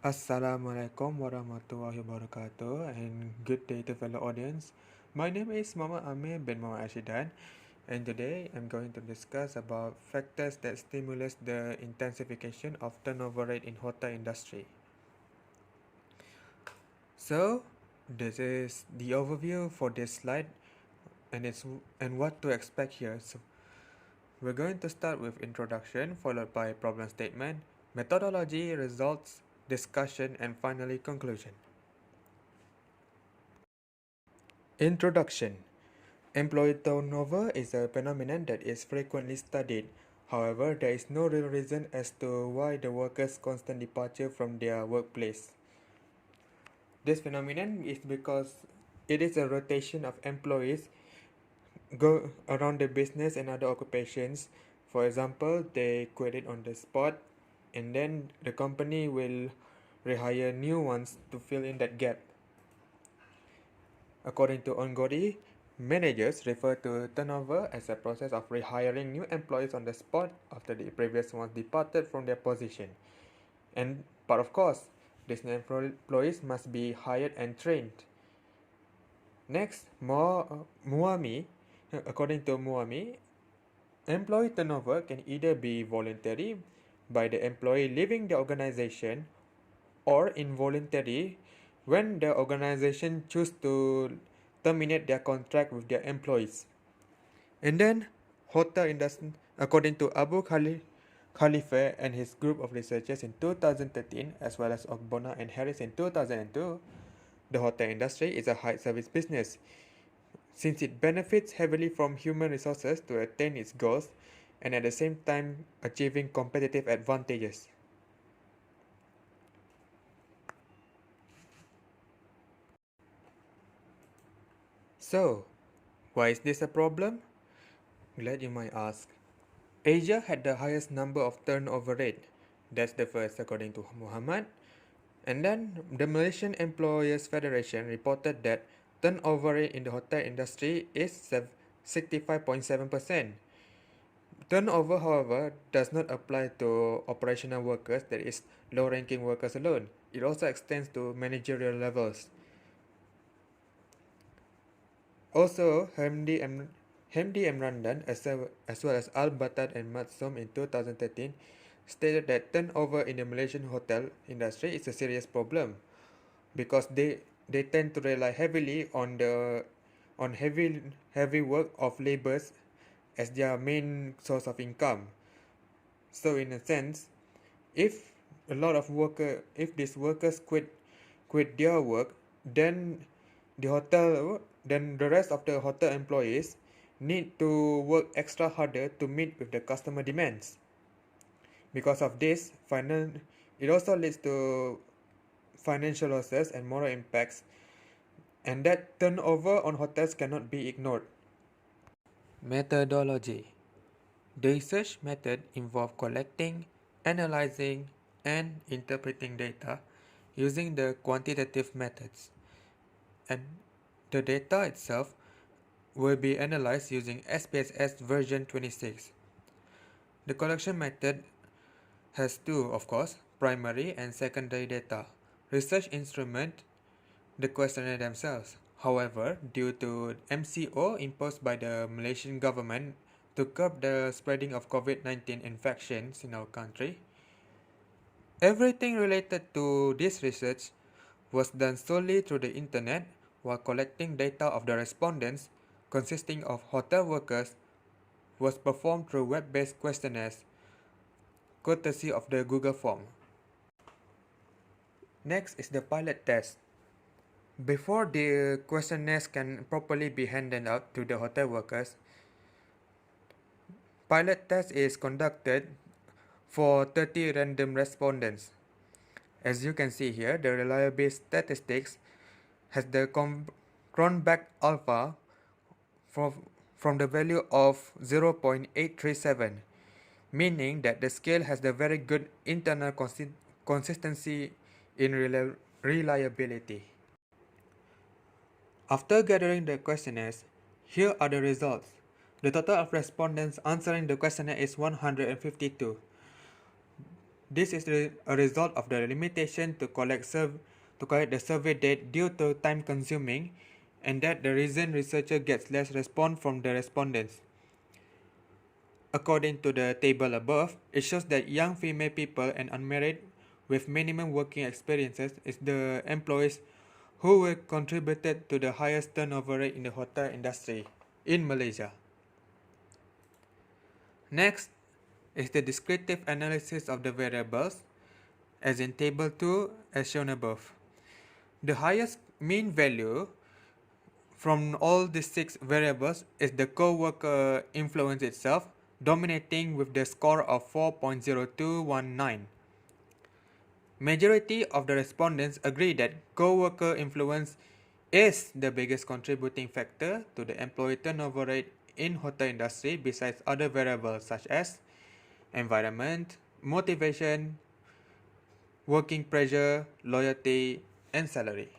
Assalamualaikum warahmatullahi wabarakatuh and good day to fellow audience. My name is Muhammad Amir bin Muhammad Ashidan and today I'm going to discuss about factors that stimulate the intensification of turnover rate in hotel industry. So this is the overview for this slide and what to expect here. So we're going to start with introduction followed by problem statement, methodology, results, discussion and finally conclusion. Introduction. Employee turnover is a phenomenon that is frequently studied. However, there is no real reason as to why the workers' constant departure from their workplace. This phenomenon is because it is a rotation of employees go around the business and other occupations. For example, they quit it on the spot and then the company will rehire new ones to fill in that gap. According to Ongori, managers refer to turnover as a process of rehiring new employees on the spot after the previous ones departed from their position. But of course, these new employees must be hired and trained. Next, Muami, according to Muami, employee turnover can either be voluntary by the employee leaving the organization or involuntary when the organization choose to terminate their contract with their employees. And then hotel industry, according to Khalifa and his group of researchers in 2013, as well as Ogbonna and Harris in 2002, the hotel industry is a high service business since it benefits heavily from human resources to attain its goals and at the same time achieving competitive advantages. So, why is this a problem? Glad you might ask. Asia had the highest number of turnover rate. That's the first according to Muhammad. And then the Malaysian Employers Federation reported that turnover rate in the hotel industry is 65.7%. Turnover, however, does not apply to operational workers, that is, low-ranking workers alone. It also extends to managerial levels. Also, Hamdi M. Randan, as well as Al-Batad and Matsum in 2013, stated that turnover in the Malaysian hotel industry is a serious problem because they tend to rely heavily on heavy work of laborers as their main source of income. So in a sense, if if these workers quit their work, then the rest of the hotel employees need to work extra harder to meet with the customer demands. Because of this, it also leads to financial losses and moral impacts, and that turnover on hotels cannot be ignored. Methodology. The research method involves collecting, analyzing, and interpreting data using the quantitative methods. And the data itself will be analyzed using SPSS version 26. The collection method has two, of course, primary and secondary data. Research instrument, the questionnaire themselves. However, due to MCO imposed by the Malaysian government to curb the spreading of COVID-19 infections in our country, everything related to this research was done solely through the internet, while collecting data of the respondents, consisting of hotel workers, was performed through web-based questionnaires, courtesy of the Google form. Next is the pilot test. Before the questionnaires can properly be handed out to the hotel workers, pilot test is conducted for 30 random respondents. As you can see here, the reliability statistics has the Cronbach alpha from the value of 0.837, meaning that the scale has the very good internal consistency in reliability. After gathering the questionnaires, here are the results. The total of respondents answering the questionnaire is 152. This is a result of the limitation to collect the survey data due to time consuming, and that the reason researcher gets less response from the respondents. According to the table above, it shows that young female people and unmarried with minimum working experiences is the employees who were contributed to the highest turnover rate in the hotel industry in Malaysia. Next is the descriptive analysis of the variables as in table 2 as shown above. The highest mean value from all the 6 variables is the co-worker influence itself, dominating with the score of 4.0219. Majority of the respondents agree that co-worker influence is the biggest contributing factor to the employee turnover rate in hotel industry besides other variables such as environment, motivation, working pressure, loyalty, and salary.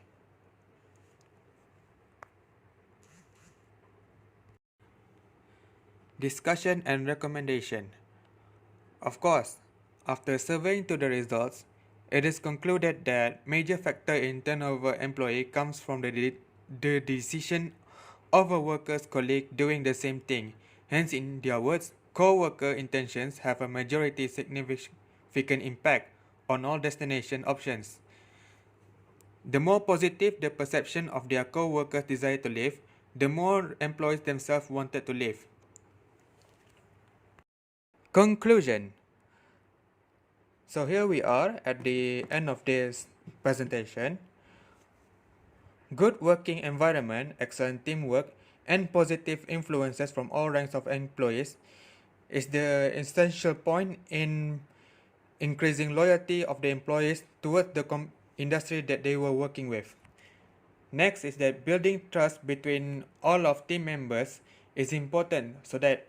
Discussion and recommendation. Of course, after surveying to the results, it is concluded that major factor in turnover employee comes from the decision of a worker's colleague doing the same thing. Hence, in their words, co-worker intentions have a majority significant impact on all destination options. The more positive the perception of their co-workers' desire to live, the more employees themselves wanted to live. Conclusion. So here we are at the end of this presentation. Good working environment, excellent teamwork, and positive influences from all ranks of employees is the essential point in increasing loyalty of the employees towards the industry that they were working with. Next is that building trust between all of team members is important so that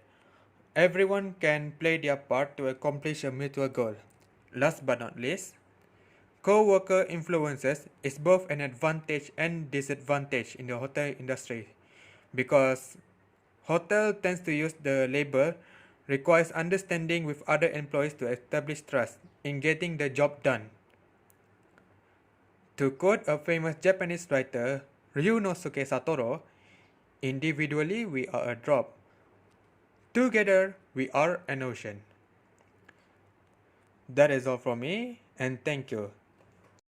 everyone can play their part to accomplish a mutual goal. Last but not least, co-worker influences is both an advantage and disadvantage in the hotel industry because hotel tends to use the label requires understanding with other employees to establish trust in getting the job done. To quote a famous Japanese writer, Ryunosuke Satoru, individually we are a drop. Together we are an ocean. That is all from me, and thank you.